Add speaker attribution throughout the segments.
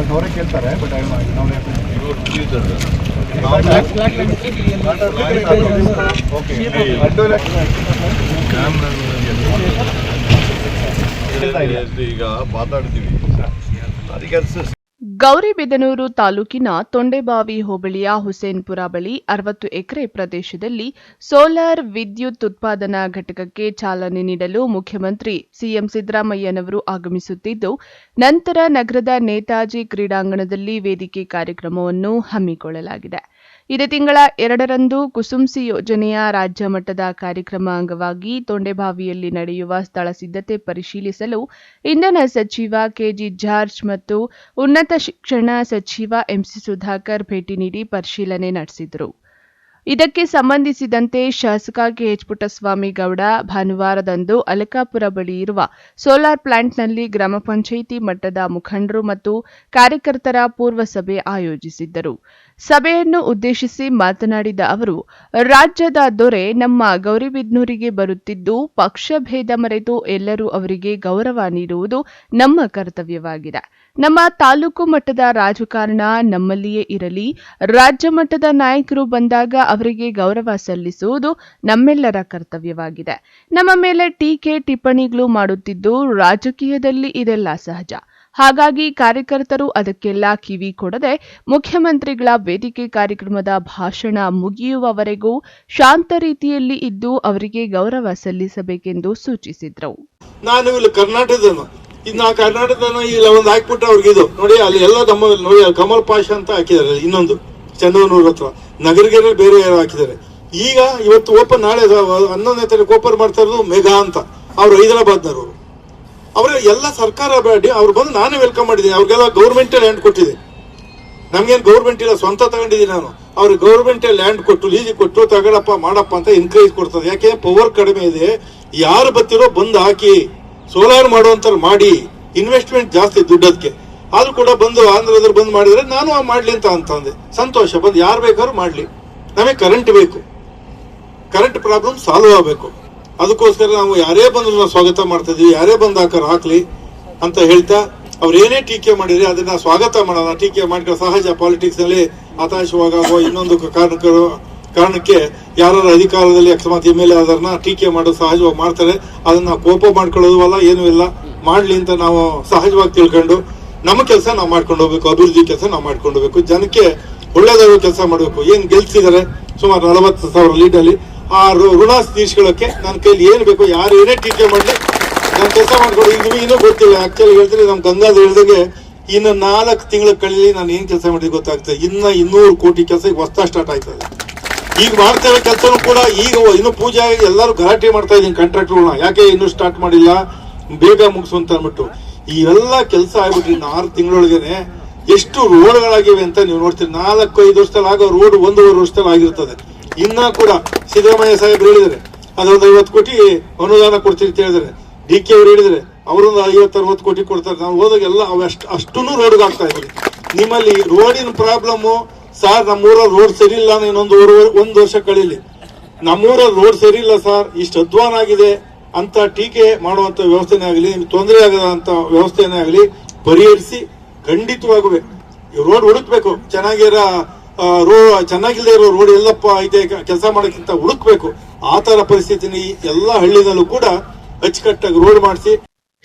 Speaker 1: ಅವರೇ ಕೇಳ್ತಾರೆ ಬಟ್
Speaker 2: ಈಗ ಮಾತಾಡ್ತೀವಿ.
Speaker 3: ಗೌರಿಬಿದನೂರು ತಾಲೂಕಿನ ತೊಂಡೆಬಾವಿ ಹೋಬಳಿಯ ಹುಸೇನ್ಪುರ ಬಳಿ 60 ಎಕರೆ ಪ್ರದೇಶದಲ್ಲಿ ಸೋಲಾರ್ ವಿದ್ಯುತ್ ಉತ್ಪಾದನಾ ಘಟಕಕ್ಕೆ ಚಾಲನೆ ನೀಡಲು ಮುಖ್ಯಮಂತ್ರಿ ಸಿಎಂ ಸಿದ್ದರಾಮಯ್ಯನವರು ಆಗಮಿಸುತ್ತಿದ್ದು, ನಂತರ ನಗರದ ನೇತಾಜಿ ಕ್ರೀಡಾಂಗಣದಲ್ಲಿ ವೇದಿಕೆ ಕಾರ್ಯಕ್ರಮವನ್ನು ಹಮ್ಮಿಕೊಳ್ಳಲಾಗಿದೆ. ಇದೇ ತಿಂಗಳ 2ರಂದು ಕುಸುಂಸಿ ಯೋಜನೆಯ ರಾಜ್ಯ ಮಟ್ಟದ ಕಾರ್ಯಕ್ರಮ ಅಂಗವಾಗಿ ತೊಂಡೆಬಾವಿಯಲ್ಲಿ ನಡೆಯುವ ಸ್ಥಳ ಸಿದ್ಧತೆ ಪರಿಶೀಲಿಸಲು ಇಂಧನ ಸಚಿವ ಕೆಜೆ ಜಾರ್ಜ್ ಮತ್ತು ಉನ್ನತ ಶಿಕ್ಷಣ ಸಚಿವ ಎಂಸಿ ಸುಧಾಕರ್ ಭೇಟಿ ನೀಡಿ ಪರಿಶೀಲನೆ ನಡೆಸಿದರು. ಇದಕ್ಕೆ ಸಂಬಂಧಿಸಿದಂತೆ ಶಾಸಕ ಕೆಎಚ್ ಪುಟ್ಟಸ್ವಾಮಿ ಗೌಡ ಭಾನುವಾರದಂದು ಅಲಕಾಪುರ ಬಳಿ ಇರುವ ಸೋಲಾರ್ ಪ್ಲಾಂಟ್ನಲ್ಲಿ ಗ್ರಾಮ ಪಂಚಾಯಿತಿ ಮಟ್ಟದ ಮುಖಂಡರು ಮತ್ತು ಕಾರ್ಯಕರ್ತರ ಪೂರ್ವ ಸಭೆ ಆಯೋಜಿಸಿದ್ದರು. ಸಭೆಯನ್ನು ಉದ್ದೇಶಿಸಿ ಮಾತನಾಡಿದ ಅವರು, ರಾಜ್ಯದ ದೊರೆ ನಮ್ಮ ಗೌರಿಬಿದನೂರಿಗೆ ಬರುತ್ತಿದ್ದು, ಪಕ್ಷ ಭೇದ ಮರೆತು ಎಲ್ಲರೂ ಅವರಿಗೆ ಗೌರವ ನೀಡುವುದು ನಮ್ಮ ಕರ್ತವ್ಯವಾಗಿದೆ. ನಮ್ಮ ತಾಲೂಕು ಮಟ್ಟದ ರಾಜಕಾರಣ ನಮ್ಮಲ್ಲಿಯೇ ಇರಲಿ, ರಾಜ್ಯ ಮಟ್ಟದ ನಾಯಕರು ಬಂದಾಗ ಅವರಿಗೆ ಗೌರವ ಸಲ್ಲಿಸುವುದು ನಮ್ಮೆಲ್ಲರ ಕರ್ತವ್ಯವಾಗಿದೆ. ನಮ್ಮ ಮೇಲೆ ಟೀಕೆ ಟಿಪ್ಪಣಿಗಳು ಮಾಡುತ್ತಿದ್ದು, ರಾಜಕೀಯದಲ್ಲಿ ಇದೆಲ್ಲ ಸಹಜ. ಹಾಗಾಗಿ ಕಾರ್ಯಕರ್ತರು ಅದಕ್ಕೆಲ್ಲ ಕಿವಿ ಕೊಡದೆ ಮುಖ್ಯಮಂತ್ರಿಗಳ ವೇದಿಕೆ ಕಾರ್ಯಕ್ರಮದ ಭಾಷಣ ಮುಗಿಯುವವರೆಗೂ ಶಾಂತ ರೀತಿಯಲ್ಲಿ ಇದ್ದು ಅವರಿಗೆ ಗೌರವ ಸಲ್ಲಿಸಬೇಕೆಂದು ಸೂಚಿಸಿದರು.
Speaker 4: ನಾನು ಇಲ್ಲಿ ಕರ್ನಾಟಕದನು ಇಲ್ಲ ಒಂದು ಹಾಕ್ಬಿಟ್ರೆ ಅವ್ರಿಗೆ ಇದು ನೋಡಿ, ಅಲ್ಲಿ ಎಲ್ಲ ನಮ್ಮ ನೋಡಿ ಕಮಲ್ ಪಾಷಾ ಅಂತ ಹಾಕಿದ್ದಾರೆ, ಇನ್ನೊಂದು ಚಂದನೂರ್ ಹತ್ರ ನಗರಗೆರೆ ಬೇರೆ ಯಾರು ಹಾಕಿದ್ದಾರೆ. ಈಗ ಇವತ್ತು ಓಪನ್, ನಾಳೆ 11ನೇ ತಾರೀಕು ಓಪನ್ ಮಾಡ್ತಾ ಇರೋದು ಮೆಗಾ ಅಂತ, ಅವ್ರು ಹೈದರಾಬಾದ್ನವರು. ಅವ್ರ ಎಲ್ಲ ಸರ್ಕಾರ ಬೇಡಿ ಅವ್ರು ಬಂದು ನಾನೇ ವೆಲ್ಕಮ್ ಮಾಡಿದ್ದೀನಿ. ಅವ್ರಿಗೆಲ್ಲ ಗೌರ್ಮೆಂಟೇ ಲ್ಯಾಂಡ್ ಕೊಟ್ಟಿದೆ, ನಮ್ಗೇನು ಗೌರ್ಮೆಂಟ್ ಇಲ್ಲ, ಸ್ವಂತ ತಗೊಂಡಿದ್ದೀನಿ ನಾನು. ಅವ್ರಿಗೆ ಗೌರ್ಮೆಂಟೇ ಲ್ಯಾಂಡ್ ಕೊಟ್ಟು ಲೀಸಿಗೆ ಕೊಟ್ಟು ತಗೊಳಪ್ಪ ಮಾಡಪ್ಪ ಅಂತ ಎನ್ಕರೇಜ್ ಕೊಡ್ತದೆ. ಯಾಕೆ ಪವರ್ ಕಡಿಮೆ ಇದೆ, ಯಾರು ಬತ್ತಿರೋ ಬಂದು ಹಾಕಿ ಸೋಲಾರ್ ಮಾಡುವಂತ ಮಾಡಿ, ಇನ್ವೆಸ್ಟ್ಮೆಂಟ್ ಜಾಸ್ತಿ ದುಡ್ಡದಕ್ಕೆ. ಆದ್ರೂ ಕೂಡ ಬಂದು ಆಂಧ್ರದವ್ರು ಬಂದು ಮಾಡಿದ್ರೆ ನಾನು ಮಾಡ್ಲಿ ಅಂತ ಅಂದೆ. ಸಂತೋಷ, ಬಂದು ಯಾರು ಬೇಕಾದ್ರೂ ಮಾಡ್ಲಿ, ನಮಗೆ ಕರೆಂಟ್ ಬೇಕು, ಕರೆಂಟ್ ಪ್ರಾಬ್ಲಮ್ ಸಾಲ್ವ್ ಆಗಬೇಕು. ಅದಕ್ಕೋಸ್ಕರ ನಾವು ಯಾರೇ ಬಂದ್ರು ನಾವು ಸ್ವಾಗತ ಮಾಡ್ತಾ ಇದೀವಿ, ಯಾರೇ ಬಂದು ಹಾಕ್ಲಿ ಅಂತ ಹೇಳ್ತಾ, ಅವ್ರು ಏನೇ ಟೀಕೆ ಮಾಡಿದ್ರೆ ಅದನ್ನ ಸ್ವಾಗತ ಮಾಡೋಣ. ಟೀಕೆ ಮಾಡ್ಕೊಂಡು ಸಹಜ, ಪಾಲಿಟಿಕ್ಸ್ ನಲ್ಲಿ ಹತಾಶವಾಗುವ ಇನ್ನೊಂದು ಕಾರಣಕ್ಕೆ ಯಾರು ಅಧಿಕಾರದಲ್ಲಿ ಅಕಸ್ಮಾತ್ MLA ಅದನ್ನ ಟೀಕೆ ಮಾಡೋದು ಸಹಜವಾಗಿ ಮಾಡ್ತಾರೆ. ಅದನ್ನ ಕೋಪ ಮಾಡ್ಕೊಳ್ಳೋದು ಅಲ್ಲ, ಏನೂ ಇಲ್ಲ, ಮಾಡ್ಲಿ ಅಂತ ನಾವು ಸಹಜವಾಗಿ ತಿಳ್ಕೊಂಡು ನಮ್ಮ ಕೆಲಸ ನಾವು ಮಾಡ್ಕೊಂಡು ಹೋಗ್ಬೇಕು, ಅಭಿವೃದ್ಧಿ ಕೆಲಸ ನಾವು ಮಾಡ್ಕೊಂಡು ಹೋಗ್ಬೇಕು, ಜನಕ್ಕೆ ಒಳ್ಳೆದಾಗುವ ಕೆಲಸ ಮಾಡಬೇಕು. ಏನ್ ಗೆಲ್ಸಿದ್ದಾರೆ ಸುಮಾರು 40,000 ಲೀಡಲ್ಲಿ, ಆ ಋಣ ತೀರ್ಸ್ಕೊಳ್ಳೋಕೆ ನನ್ನ ಕೈಲಿ ಏನ್ ಬೇಕು, ಯಾರು ಏನೇ ಟೀಕೆ ಮಾಡ್ಲಿ ನಾನು ಕೆಲಸ ಮಾಡ್ಕೊಂಡು. ಈಗ ಇನ್ನೂ ಗೊತ್ತಿಲ್ಲ, ಆಕ್ಚುಲಿ ಹೇಳ್ತೀನಿ, ನಮ್ ಗಂಗಾಧರ್ ಹೇಳ್ದಂಗೆ ಇನ್ನು 4 ತಿಂಗಳ ಕಳೀಲಿ ನಾನು ಏನ್ ಕೆಲಸ ಮಾಡಿದ್ ಗೊತ್ತಾಗ್ತದೆ. ಇನ್ನ 200 ಕೋಟಿ ಕೆಲಸ ಈಗ ಹೊಸ ಸ್ಟಾರ್ಟ್ ಆಯ್ತದೆ. ಈಗ ಮಾಡ್ತಾ ಇರೋ ಕೆಲಸನೂ ಕೂಡ ಈಗ ಇನ್ನು ಪೂಜೆ ಆಗಿ ಎಲ್ಲರೂ ಗಲಾಟೆ ಮಾಡ್ತಾ ಇದೀನಿ ಕಾಂಟ್ರಾಕ್ಟರ್ಗಳನ್ನ, ಯಾಕೆ ಇನ್ನೂ ಸ್ಟಾರ್ಟ್ ಮಾಡಿಲ್ಲ, ಬೇಗ ಮುಗಿಸು ಅಂತ ಅಂದ್ಬಿಟ್ಟು. ಇವೆಲ್ಲ ಕೆಲಸ ಆಗ್ಬಿಟ್ಟು ಇನ್ನು 6 ತಿಂಗಳೊಳಗೇನೆ ಎಷ್ಟು ರೋಡ್ಗಳಾಗಿವೆ ಅಂತ ನೀವು ನೋಡ್ತೀರಿ. 4-5 ವರ್ಷದಲ್ಲಿ ಆಗೋ ರೋಡ್ 1.5 ವರ್ಷದಲ್ಲಿ ಆಗಿರ್ತದೆ. ಇನ್ನ ಕೂಡ ಸಿದ್ದರಾಮಯ್ಯ ಸಾಹೇಬ್ರು ಹೇಳಿದರೆ ಅದೊಂದು 50 ಕೋಟಿ ಅನುದಾನ ಕೊಡ್ತೀರಿ ಅಂತ ಹೇಳಿದ್ರೆ, DK ಅವ್ರು ಹೇಳಿದ್ರೆ ಅವರೊಂದು 50-60 ಕೋಟಿ ಕೊಡ್ತಾರೆ. ನಾವು ಹೋದಾಗೆಲ್ಲ ಅಷ್ಟೂ ರೋಡ್ಗೆ ಆಗ್ತಾ ಇದ್ರಿ. ನಿಮ್ಮಲ್ಲಿ ರೋಡಿನ ಪ್ರಾಬ್ಲಮ್ ಸಾರ್, ನಮ್ಮೂರಲ್ಲಿ ರೋಡ್ ಸರಿ ಇಲ್ಲ, ಇನ್ನೊಂದು 1 ವರ್ಷ ಕಳೀಲಿ, ನಮ್ಮೂರಲ್ಲಿ ರೋಡ್ ಸರಿ ಇಲ್ಲ ಸರ್, ಇಷ್ಟು ಅಧ್ವಾನ ಆಗಿದೆ ಅಂತ ಟೀಕೆ ಮಾಡುವಂತ ವ್ಯವಸ್ಥೆನೇ ಆಗಲಿ, ನಿಮ್ಗೆ ತೊಂದರೆ ಆಗದಂತ ವ್ಯವಸ್ಥೆನೇ ಆಗಲಿ ಪರಿಹರಿಸಿ ಖಂಡಿತವಾಗುವೆ ರೋಡ್ ಹುಡುಕ್ಬೇಕು. ಚೆನ್ನಾಗಿಲ್ಲದೆ ಇರೋ ರೋಡ್ ಎಲ್ಲಪ್ಪ ಐತೆ ಕೆಲಸ ಮಾಡೋಕ್ಕಿಂತ ಹುಡುಕ್ಬೇಕು. ಆ ತರ ಪರಿಸ್ಥಿತಿನ ಎಲ್ಲ ಹಳ್ಳಿನಲ್ಲೂ ಕೂಡ ಅಚ್ಚುಕಟ್ಟಾಗಿ ರೋಡ್ ಮಾಡಿಸಿ.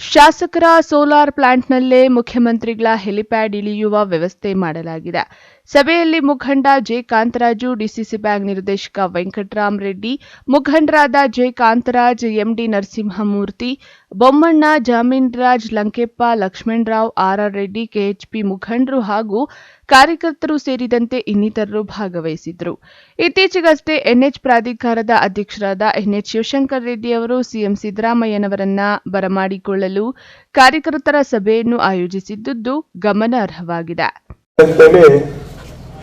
Speaker 3: ಶಾಸಕರ ಸೋಲಾರ್ ಪ್ಲಾಂಟ್ನಲ್ಲೇ ಮುಖ್ಯಮಂತ್ರಿಗಳ ಹೆಲಿಪ್ಯಾಡ್ ಇಳಿಯುವ ವ್ಯವಸ್ಥೆ ಮಾಡಲಾಗಿದೆ. ಸಭೆಯಲ್ಲಿ ಮುಖಂಡ ಜೆ ಕಾಂತರಾಜು, ಡಿಸಿಸಿ ಬ್ಯಾಂಕ್ ನಿರ್ದೇಶಕ ವೆಂಕಟರಾಮ್ ರೆಡ್ಡಿ, ಮುಖಂಡರಾದ J Kantharaj, MD Narasimhamurthy, Bommanna, Jameenraj, Lankeppa, Lakshmanrao, R Reddy, KHP ಮುಖಂಡರು ಹಾಗೂ ಕಾರ್ಯಕರ್ತರು ಸೇರಿದಂತೆ ಇನ್ನಿತರರು ಭಾಗವಹಿಸಿದ್ದರು. ಇತ್ತೀಚೆಗಷ್ಟೇ ಎನ್ಎಚ್ ಪ್ರಾಧಿಕಾರದ ಅಧ್ಯಕ್ಷರಾದ ಎನ್ಎಚ್ ಶಿವಶಂಕರ್ ರೆಡ್ಡಿ ಅವರು ಸಿಎಂ ಸಿದ್ದರಾಮಯ್ಯನವರನ್ನ ಬರಮಾಡಿಕೊಳ್ಳಲು ಕಾರ್ಯಕರ್ತರ ಸಭೆಯನ್ನು ಆಯೋಜಿಸಿದ್ದು ಗಮನಾರ್ಹವಾಗಿದೆ.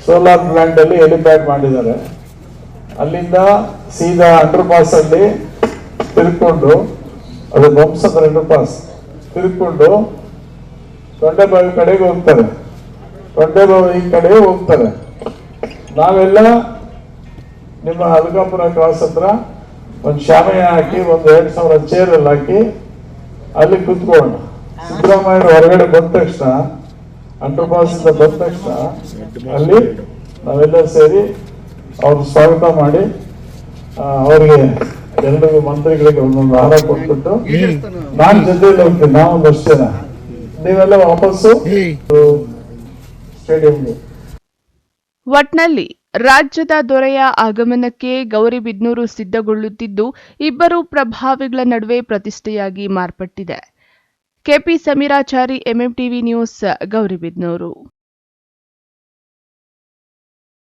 Speaker 5: ಸೋಲಾರ್ ಪ್ಲಾಂಟ್ ಅಲ್ಲಿ ಹೆಲಿಪ್ಯಾಡ್ ಮಾಡಿದ್ದಾರೆ. ಅಲ್ಲಿಂದ ಸೀದಾ ಅಂಡರ್ ಪಾಸ್ ಅಲ್ಲಿ ತಿರ್ಕೊಂಡು, ಅದು ವಂಶದ ಅಂಡರ್ ಪಾಸ್ ತಿರ್ಕೊಂಡು ತೊಂಡೆಬಾವಿ ಕಡೆಗೆ ಹೋಗ್ತಾರೆ. ತೊಂಡೆಬಾವಿ ಕಡೆ ಹೋಗ್ತಾರೆ. ನಾವೆಲ್ಲ ನಿಮ್ಮ ಅಲಕಾಪುರ ಕ್ರಾಸ್ ಹತ್ರ ಒಂದು ಶಾಮಿಯಾನ ಹಾಕಿ ಒಂದು 2,000 ಚೇರ್ ಅಲ್ಲಿ ಹಾಕಿ ಅಲ್ಲಿ ಕುತ್ಕೊಳ್ಳೋಣ. ಸಿದ್ದರಾಮಯ್ಯ ಹೊರಗಡೆ ಬಂದ ತಕ್ಷಣ ಅಂಡರ್ ಪಾಸ್ ಇಂದ ಬಂದ ತಕ್ಷಣ ಅಲ್ಲಿ ನಾವೆಲ್ಲ ಸೇರಿ ಅವ್ರ ಸ್ವಾಗತ ಮಾಡಿ ಅವರಿಗೆ ಎಲ್ಲರಿಗೂ ಮಂತ್ರಿಗಳಿಗೆ ಒಂದೊಂದು ಹಾರ ಕೊಟ್ಬಿಟ್ಟು ನಾನ್ ಜೊತೆಯಲ್ಲಿ ಹೋಗ್ತೀನಿ, ನಾವೊಂದಷ್ಟು ಜನ, ನೀವೆಲ್ಲ ವಾಪಸ್ಸು ಸ್ಟೇಡಿಯಂಗೆ.
Speaker 3: ಒಟ್ನಲ್ಲಿ ರಾಜ್ಯದ ದೊರೆಯ ಆಗಮನಕ್ಕೆ ಗೌರಿಬಿದನೂರು ಸಿದ್ಧಗೊಳ್ಳುತ್ತಿದ್ದು ಇಬ್ಬರು ಪ್ರಭಾವಿಗಳ ನಡುವೆ ಪ್ರತಿಷ್ಠೆಯಾಗಿ ಮಾರ್ಪಟ್ಟಿದೆ. KP Sameerachari, MMTV news, Gauribidanur.